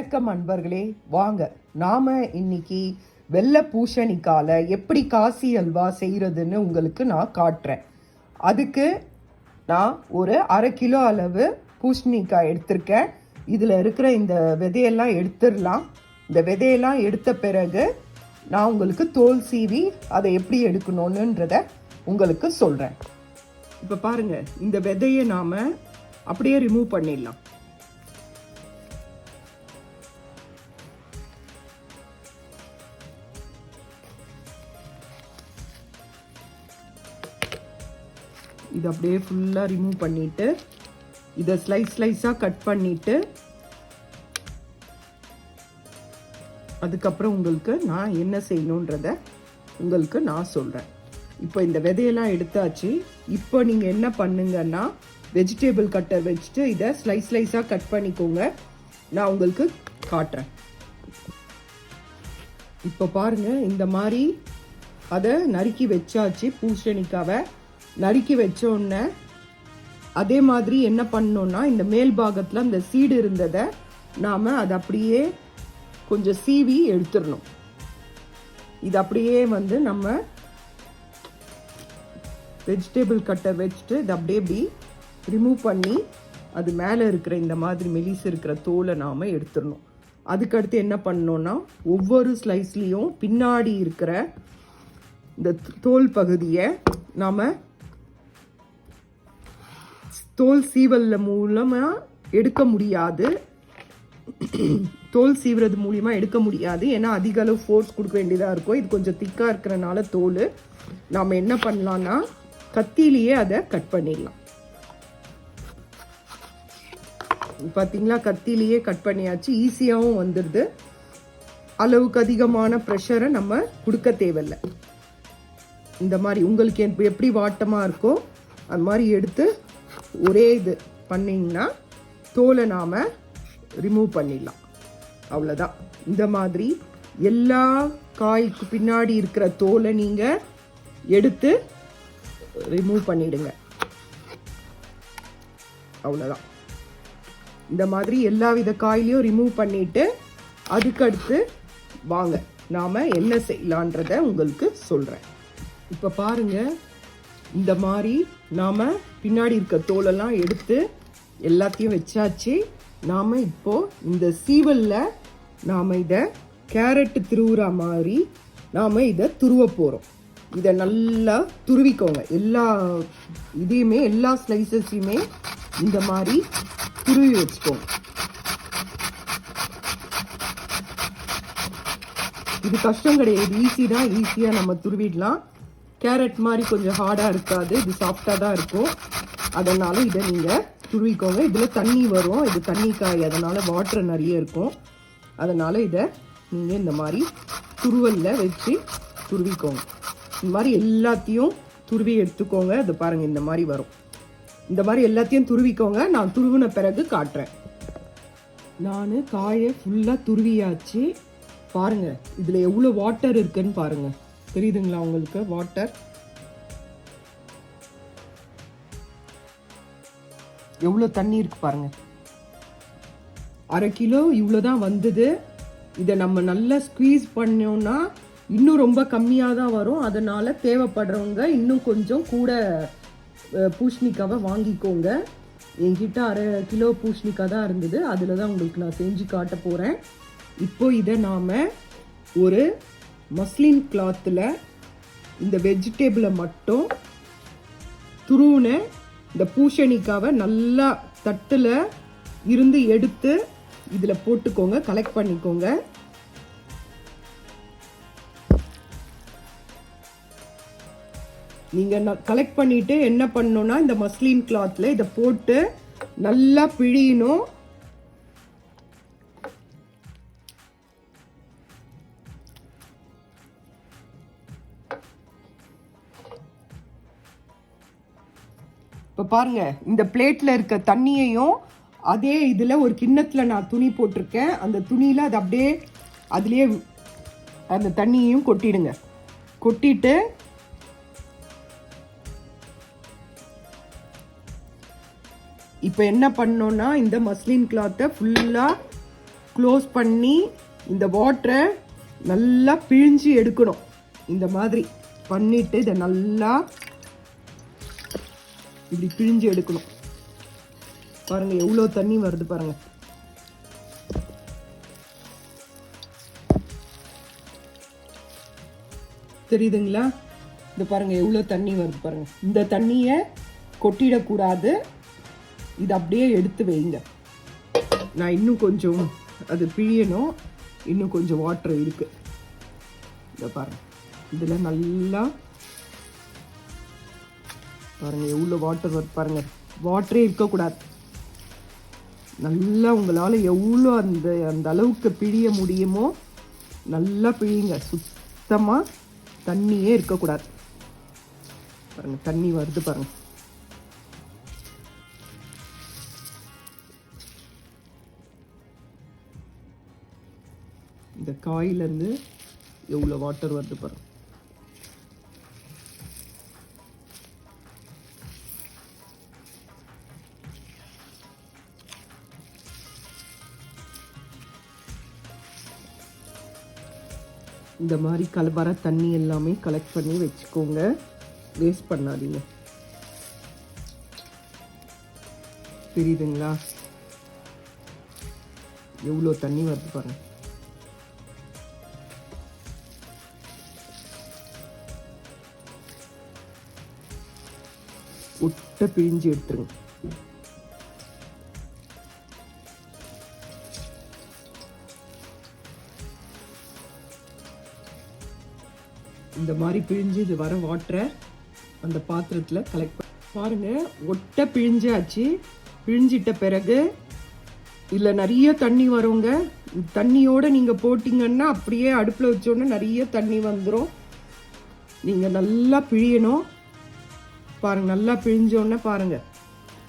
வணக்கம் அன்பர்களே, வாங்க நாம இன்னைக்கு வெள்ளை பூசணிக்கால எப்படி காசி அல்வா செய்யறதுன்னு உங்களுக்கு நான் காட்டுறேன். அதுக்கு நான் ஒரு 1/2 கிலோ அளவு பூசணிக்காய் எடுத்திருக்கேன். இதில் இருக்கிற இந்த விதையெல்லாம் எடுத்துடலாம். இந்த விதையெல்லாம் எடுத்த பிறகு நான் உங்களுக்கு தோல் சீவி அதை எப்படி எடுக்கணுன்றத உங்களுக்கு சொல்கிறேன். இப்போ பாருங்க, இந்த விதையை நாம் அப்படியே ரிமூவ் பண்ணிடலாம். இது அப்படியே ஃபுல்லாக ரிமூவ் பண்ணிவிட்டு இதை ஸ்லைஸாக கட் பண்ணிவிட்டு அதுக்கப்புறம் உங்களுக்கு நான் என்ன செய்யணுன்றத உங்களுக்கு நான் சொல்கிறேன். இப்போ இந்த விதையெல்லாம் எடுத்தாச்சு. இப்போ நீங்கள் என்ன பண்ணுங்கன்னா, வெஜிடேபிள் கட்டர் வச்சுட்டு இதை ஸ்லைஸாக கட் பண்ணிக்கோங்க. நான் உங்களுக்கு காட்டுறேன். இப்போ பாருங்கள், இந்த மாதிரி அதை நறுக்கி வச்சாச்சு. பூசணிக்காவை நறுக்கி வச்சோடனே அதே மாதிரி என்ன பண்ணோன்னா, இந்த மேல் பாகத்தில் இந்த சீடு இருந்ததை நாம் அதை அப்படியே கொஞ்சம் சீவி எடுத்துடணும். இது அப்படியே நம்ம வெஜிடேபிள் கட்டர் வச்சுட்டு இதை அப்படியே இப்படி ரிமூவ் பண்ணி அது மேலே இருக்கிற இந்த மாதிரி மெலிசு இருக்கிற தோலை நாம் எடுத்துடணும். அதுக்கடுத்து என்ன பண்ணோன்னா, ஒவ்வொரு ஸ்லைஸ்லேயும் பின்னாடி இருக்கிற இந்த தோல் பகுதியை நாம் தோல் சீவல் மூலமாக எடுக்க முடியாது. தோல் சீவுறது மூலியமாக எடுக்க முடியாது, ஏன்னா அதிக அளவு ஃபோர்ஸ் கொடுக்க வேண்டியதாக இருக்கும். இது கொஞ்சம் திக்காக இருக்கிறனால தோல் நாம் என்ன பண்ணலான்னா, கத்திலேயே அதை கட் பண்ணிடலாம். பார்த்தீங்களா, கத்திலேயே கட் பண்ணியாச்சு. ஈஸியாகவும் வந்துடுது. அளவுக்கு அதிகமான ப்ரெஷரை நம்ம கொடுக்க தேவையில்லை. இந்த மாதிரி உங்களுக்கு எப்படி வாட்டமாக இருக்கோ அது மாதிரி எடுத்து ஒரே இது பண்ணிங்கன்னா தோலை நாம் ரிமூவ் பண்ணிடலாம். அவ்வளோதான். இந்த மாதிரி எல்லா காய்க்கு பின்னாடி இருக்கிற தோலை நீங்கள் எடுத்து ரிமூவ் பண்ணிடுங்க. அவ்வளோதான். இந்த மாதிரி எல்லா வித காயிலையும் ரிமூவ் பண்ணிவிட்டு அதுக்கடுத்து வாங்க நாம் என்ன செய்யலான்றத உங்களுக்கு சொல்கிறேன். இப்போ பாருங்கள், இந்த மாதிரி நாம் பின்னாடி இருக்க தோலெல்லாம் எடுத்து எல்லாத்தையும் வச்சாச்சு. நாம் இப்போது இந்த சீவலில் நாம் இதை கேரட்டு துருவுற மாதிரி நாம் இதை துருவ போகிறோம். இதை நல்லா துருவிக்கோங்க. எல்லா இதையுமே எல்லா ஸ்லைசஸையுமே இந்த மாதிரி துருவி வச்சுக்கோங்க. இது கஷ்டம் கிடையாது, ஈஸி தான். ஈஸியாக நம்ம துருவிடலாம். கேரட் மாதிரி கொஞ்சம் ஹார்டாக இருக்காது, இது சாஃப்டாக தான் இருக்கும். அதனால் இதை நீங்கள் துருவிக்கோங்க. இதில் தண்ணி வரும், இது தண்ணி காய், அதனால் வாட்டர் நிறைய இருக்கும். அதனால் இதை நீங்கள் இந்த மாதிரி துருவலில் வச்சு துருவிக்கோங்க. இந்த மாதிரி எல்லாத்தையும் துருவி எடுத்துக்கோங்க. அது பாருங்கள், இந்த மாதிரி வரும். இந்த மாதிரி எல்லாத்தையும் துருவிக்கோங்க. நான் துருவின பிறகு காட்டுறேன். நான் காயை ஃபுல்லாக துருவியாச்சு. பாருங்கள், இதில் எவ்வளோ வாட்டர் இருக்குன்னு பாருங்கள். தெரியுதுங்களா உங்களுக்கு? வாட்டர் எவ்வளோ தண்ணி இருக்கு பாருங்க. 1/2 கிலோ இவ்வளோதான் வந்தது. இதை நம்ம நல்லா ஸ்குவீஸ் பண்ணோம்னா இன்னும் ரொம்ப கம்மியாக தான் வரும். அதனால தேவைப்படுறவங்க இன்னும் கொஞ்சம் கூட பூசணிக்காவை வாங்கிக்கோங்க. என்கிட்ட 1/2 கிலோ பூசணிக்காய் தான் இருந்தது. அதில் தான் உங்களுக்கு நான் செஞ்சு காட்ட போகிறேன். இப்போ இதை நாம் ஒரு மஸ்லின் கிளாத்தில் இந்த வெஜிடேபிளை மட்டும் துருவுன இந்த பூசணிக்காவை நல்லா தட்டில் இருந்து எடுத்து இதில் போட்டுக்கோங்க. கலெக்ட் பண்ணிக்கோங்க. நீங்கள் கலெக்ட் பண்ணிவிட்டு என்ன பண்ணணும்னா, இந்த மஸ்லின் கிளாத்தில் இதை போட்டு நல்லா பிழியணும். இப்போ பாருங்க, இந்த பிளேட்டில் இருக்க தண்ணியையும் அதே இதில் ஒரு கிண்ணத்தில் நான் துணி போட்டிருக்கேன். அந்த துணியில் அது அப்படியே அதுலேயே அந்த தண்ணியையும் கொட்டிடுங்க. கொட்டிட்டு இப்போ என்ன பண்ணோன்னா, இந்த மஸ்லின் கிளாத்தை ஃபுல்லாக க்ளோஸ் பண்ணி இந்த வாட்டரை நல்லா பிழிஞ்சு எடுக்கணும். இந்த மாதிரி பண்ணிட்டு இதை நல்லா இப்படி பிழிஞ்சு எடுக்கணும். பாருங்க எவ்வளோ தண்ணி வருது பாருங்க. தெரியுதுங்களா? இந்த பாருங்க எவ்வளோ தண்ணி வருது பாருங்க. இந்த தண்ணியை கொட்டிடக்கூடாது, இது அப்படியே எடுத்து வைங்க. நான் இன்னும் கொஞ்சம் அது பிழியணும், இன்னும் கொஞ்சம் வாட்டர் இருக்கு. இதை பாருங்க, இதில் நல்லா பாருங்க எவ்வளோ வாட்டர் வருது பாருங்க. வாட்டரே இருக்கக்கூடாது. நல்லா உங்களால் எவ்வளோ அந்த அந்த அளவுக்கு பிழிய முடியுமோ நல்லா பிழியுங்க. சுத்தமாக தண்ணியே இருக்கக்கூடாது. பாருங்க தண்ணி வருது பாருங்க. இந்த காயிலேருந்து எவ்வளோ வாட்டர் வருது பாருங்க. இந்த மாதிரி வர தண்ணி எல்லாமே கலெக்ட் பண்ணி வச்சுக்கோங்க, வேஸ்ட் பண்ணாதீங்க. தெரியுதுங்களா எவ்வளோ தண்ணி வருது பாருங்க. ஒட்ட பிழிஞ்சு எடுத்துருங்க. இந்த மாதிரி பிழிஞ்சு இது வர வாட்டரை அந்த பாத்திரத்தில் கலெக்ட் பண்ணி பாருங்க. ஒட்ட பிழிஞ்சாச்சு. பிழிஞ்சிட்ட பிறகு இதில் நிறைய தண்ணி வருங்க. தண்ணியோடு நீங்கள் போட்டிங்கன்னா அப்படியே அடுப்பில் வச்சோடனே நிறைய தண்ணி வந்துடும். நீங்கள் நல்லா பிழியணும். பாருங்கள், நல்லா பிழிஞ்சோடனே பாருங்கள்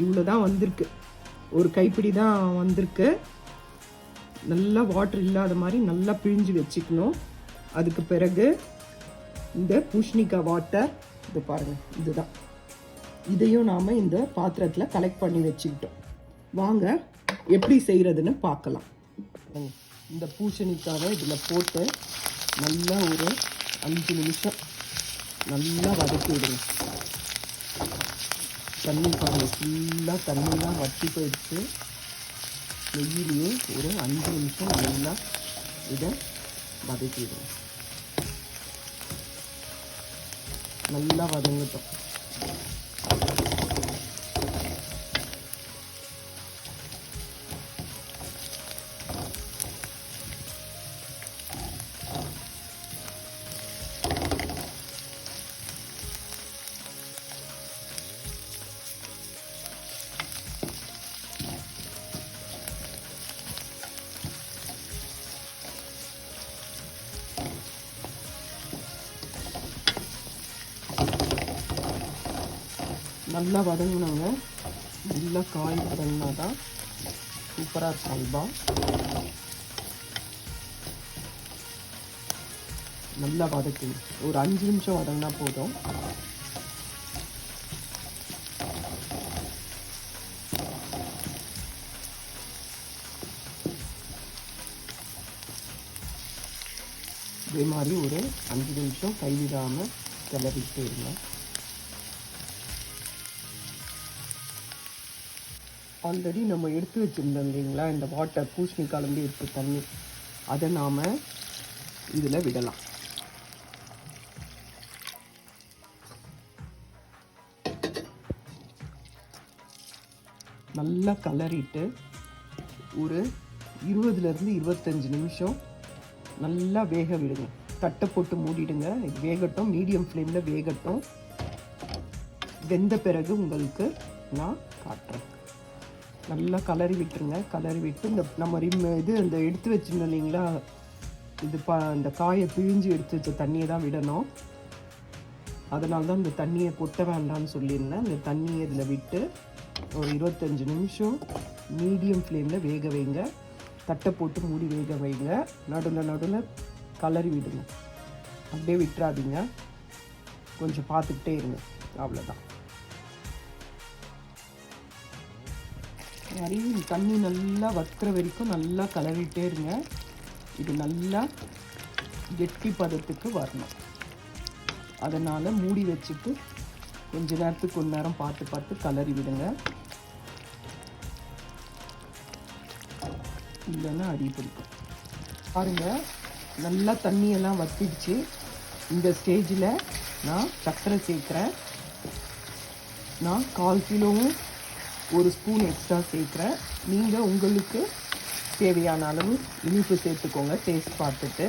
இவ்வளோ தான் வந்திருக்கு. ஒரு கைப்பிடி தான் வந்திருக்கு. நல்லா வாட்டர் இல்லாத மாதிரி நல்லா பிழிஞ்சு வச்சுக்கணும். அதுக்கு பிறகு இந்த பூசணிக்காய் வாட்டர் இது பாருங்கள், இதுதான். இதையும் நாம் இந்த பாத்திரத்தில் கலெக்ட் பண்ணி வச்சுக்கிட்டோம். வாங்க எப்படி செய்கிறதுன்னு பார்க்கலாம். இந்த பூசணிக்காவை இதில் போட்டு நல்லா ஒரு 5 நிமிஷம் நல்லா வதக்கி விடுங்க. தண்ணி பாருங்கள், ஃபுல்லாக தண்ணிலாம் வற்றி போயிடுச்சு. நெய்யிலேயே ஒரு 5 நிமிஷம் நல்லா இதை வதக்கி விடுங்க. நல்லா வதங்கட்டும். நல்லா வதங்கினாங்க. நல்லா காய் வதங்கினா தான் சூப்பராக இருக்கும் அல்வா. நல்லா வதக்குங்க. ஒரு 5 நிமிஷம் வதங்கினா போதும். இதே மாதிரி ஒரு 5 நிமிஷம் கைவிடாமல் கிளறிட்டு இருங்க. ஆல்ரெடி நம்ம எடுத்து வச்சுருந்தோம் இல்லைங்களா இந்த வாட்டர், பூசணிக்காயிலேருந்து எடுத்து தண்ணி, அதை நாம் இதில் விடலாம். நல்லா கலரிட்டு ஒரு 20லேருந்து 25 நிமிஷம் நல்லா வேக விடுங்க. தட்டை போட்டு மூடிடுங்க. இது வேகட்டும், மீடியம் ஃப்ளேமில் வேகட்டும். வெந்த பிறகு உங்களுக்கு நான் காட்டுறேன். நல்லா கலரி விட்டுருங்க. கலரி விட்டு இந்த நம்ம இந்த எடுத்து வச்சுருந்தோம் இல்லைங்களா, இது இந்த காயை பிழிஞ்சு எடுத்து வச்ச தண்ணியை தான் விடணும். அதனால தான் இந்த தண்ணியை கொட்ட வேண்டாம்னு சொல்லியிருந்தேன். இந்த தண்ணியை இதில் விட்டு ஒரு 25 நிமிஷம் மீடியம் ஃப்ளேமில் வேக வைங்க. தட்டை போட்டு மூடி வேக வைங்க. நடுவில் கலரி விடுங்க. அப்படியே விட்டுறாதீங்க, கொஞ்சம் பார்த்துக்கிட்டே இருங்க. அவ்வளோதான். மாதிரி தண்ணி நல்லா வத்துற வரைக்கும் நல்லா கலரிட்டே இருங்க. இது நல்லா கெட்டி பதத்துக்கு வரணும். அதனால் மூடி வச்சுட்டு கொஞ்ச நேரத்துக்கு கொஞ்ச நேரம் பார்த்து பார்த்து கலரி விடுங்க. இல்லைன்னா அடி பிடிக்கும். பாருங்கள், நல்லா தண்ணியெல்லாம் வத்திடுச்சு. இந்த ஸ்டேஜில் நான் சர்க்கரை சேர்க்குறேன். நான் 1/4 கிலோவும் 1 ஸ்பூன் எக்ஸ்ட்ரா சேர்க்குறேன். நீங்கள் உங்களுக்கு தேவையான அளவு இனிப்பு சேர்த்துக்கோங்க டேஸ்ட் பார்த்துட்டு.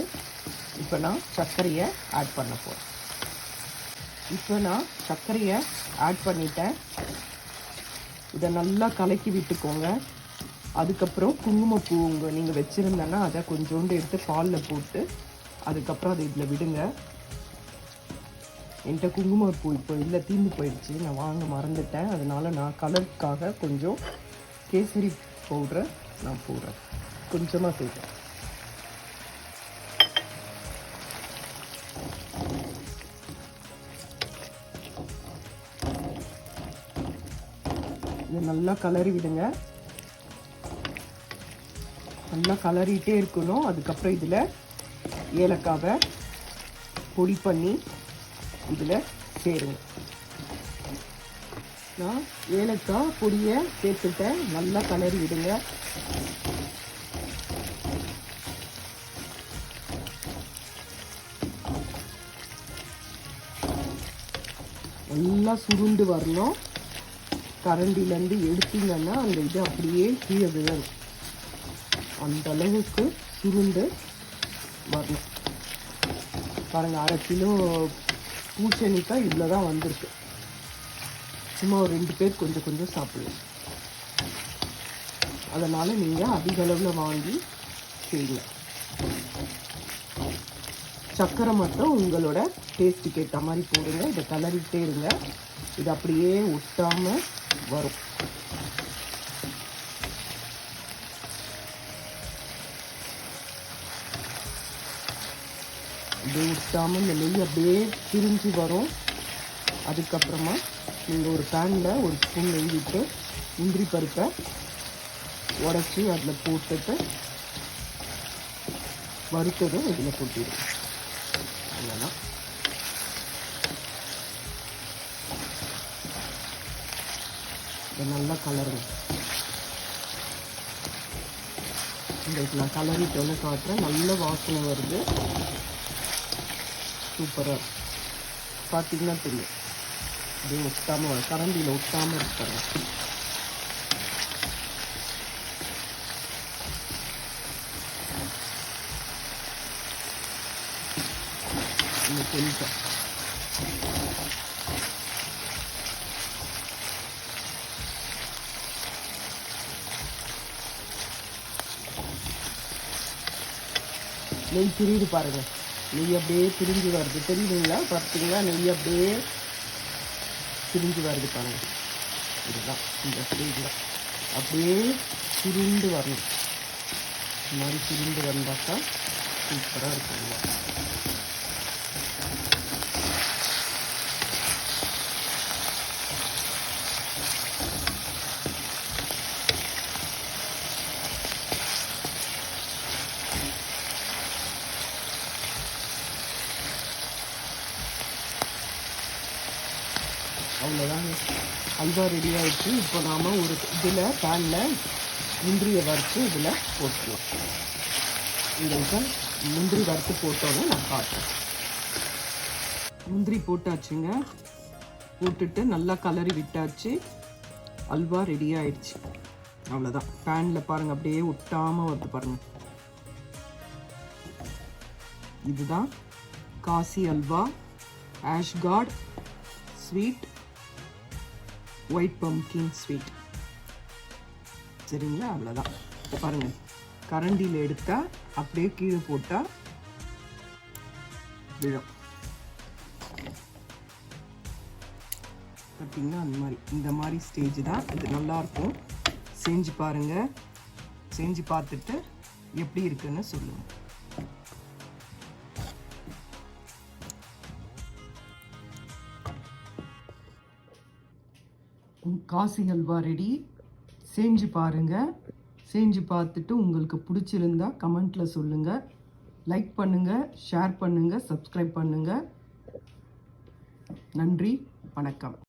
இப்போ நான் சர்க்கரையை ஆட் பண்ண போகிறேன். இப்போ நான் சர்க்கரையை ஆட் பண்ணிட்டேன். இதை நல்லா கலக்கி விட்டுக்கோங்க. அதுக்கப்புறம் குங்குமப்பூ நீங்கள் வச்சுருந்தேன்னா அதை கொஞ்சோண்டு எடுத்து பாலில் போட்டு அதுக்கப்புறம் அதை இதில் விடுங்க. என்கிட்ட குங்குமப்பூ இப்போ இல்லை, தீர்ந்து போயிடுச்சு. நான் வாங்க மறந்துட்டேன். அதனால் நான் கலருக்காக கொஞ்சம் கேசரி பவுடரை நான் போடுறேன். கொஞ்சமாக சேர்த்தேன். இது நல்லா கலரி விடுங்க. நல்லா கலரிட்டே இருக்கணும். அதுக்கப்புறம் இதில் ஏலக்காவை பொடி பண்ணி இதில் சேருங்க. நான் ஏலக்காய் பொடியை சேர்த்துட்டேன். நல்லா கலரி விடுங்க. நல்லா சுருண்டு வரணும். கரண்டிலேருந்து எடுத்தீங்கன்னா அந்த இது அப்படியே கீழே விழணும். அந்த அளவுக்கு சுருண்டு வரணும். பாருங்கள், 1/2 கிலோ பூசணிக்காய் இவ்வளோ தான் வந்திருக்கு. சும்மா ஒரு 2 பேர் கொஞ்சம் கொஞ்சம் சாப்பிடுவோம். அதனால் நீங்கள் அதிக அளவில் வாங்கி செய்யுங்க. சர்க்கரை மட்டும் உங்களோட டேஸ்ட்டுக்கு ஏற்ற மாதிரி போடுங்க. இதை கலரிட்டே இருங்க. இது அப்படியே ஒட்டாமல் வரும். அப்படியே ஒட்டாமல் இந்த நெய் அப்படியே பிரிஞ்சு வரும். அதுக்கப்புறமா நீங்கள் ஒரு பேனில் 1 ஸ்பூன் நெய் விட்டு முந்திரி பருப்பை உடச்சி அதில் போட்டுட்டு வறுத்ததும் இதில் கொட்டிடும். அவ்வளோதான். இதை நல்லா கலருங்க. உங்களுக்கு நான் கலரிட்டோன்னு காட்டுறேன். நல்ல வாசனை வருது. சூப்பராக பார்த்தீங்கன்னா தெரியும். அப்படியே ஒட்டாமல் கரண்டியில் ஒட்டாமல் இருப்பாங்க. கொஞ்சம் நெய் பிரியுது பாருங்கள். நெய் அப்படியே பிரிஞ்சு வருது. தெரியுதுங்களா? பார்த்தீங்களா? நெய் அப்படியே பிரிஞ்சு வருது பாருங்கள். இதுதான் இந்த ஸ்டேஜில் அப்படியே சுருண்டு வரணும். இந்த மாதிரி சுருண்டு வந்தாக்கா சூப்பராக இருக்குங்க. அவ்வளோதாங்க, அல்வா ரெடி ஆகிடுச்சு. இப்போ நாம் ஒரு இதில் பேனில் முந்திரியை வறுத்து இதில் போட்டுக்கலாம். உங்களுக்கு முந்திரி வறுத்து போட்டோன்னு நான் காட்டுறேன். முந்திரி போட்டாச்சுங்க. போட்டுட்டு நல்லா கலரி விட்டாச்சு. அல்வா ரெடி ஆயிடுச்சு. அவ்வளோதான். பேனில் பாருங்கள் அப்படியே ஒட்டாமல் வருது பாருங்கள். இதுதான் Kasi halwa ash gourd sweet white pumpkin sweet. சரிங்களா? அவ்வளோதான். பாருங்கள், கரண்டியில் எடுத்தால் அப்படியே கீழே போட்டால் விழும். பார்த்தீங்கன்னா அந்த மாதிரி இந்த மாதிரி ஸ்டேஜ் தான் இது. நல்லாயிருக்கும். செஞ்சு பாருங்கள். செஞ்சு பார்த்துட்டு எப்படி இருக்குன்னு சொல்லுங்கள். காசி அல்வா ரெடி. செஞ்சு பாருங்கள். செஞ்சு பார்த்துட்டு உங்களுக்கு பிடிச்சிருந்தா கமெண்ட்டில் சொல்லுங்கள். லைக் பண்ணுங்கள், ஷேர் பண்ணுங்கள், சப்ஸ்கிரைப் பண்ணுங்கள். நன்றி, வணக்கம்.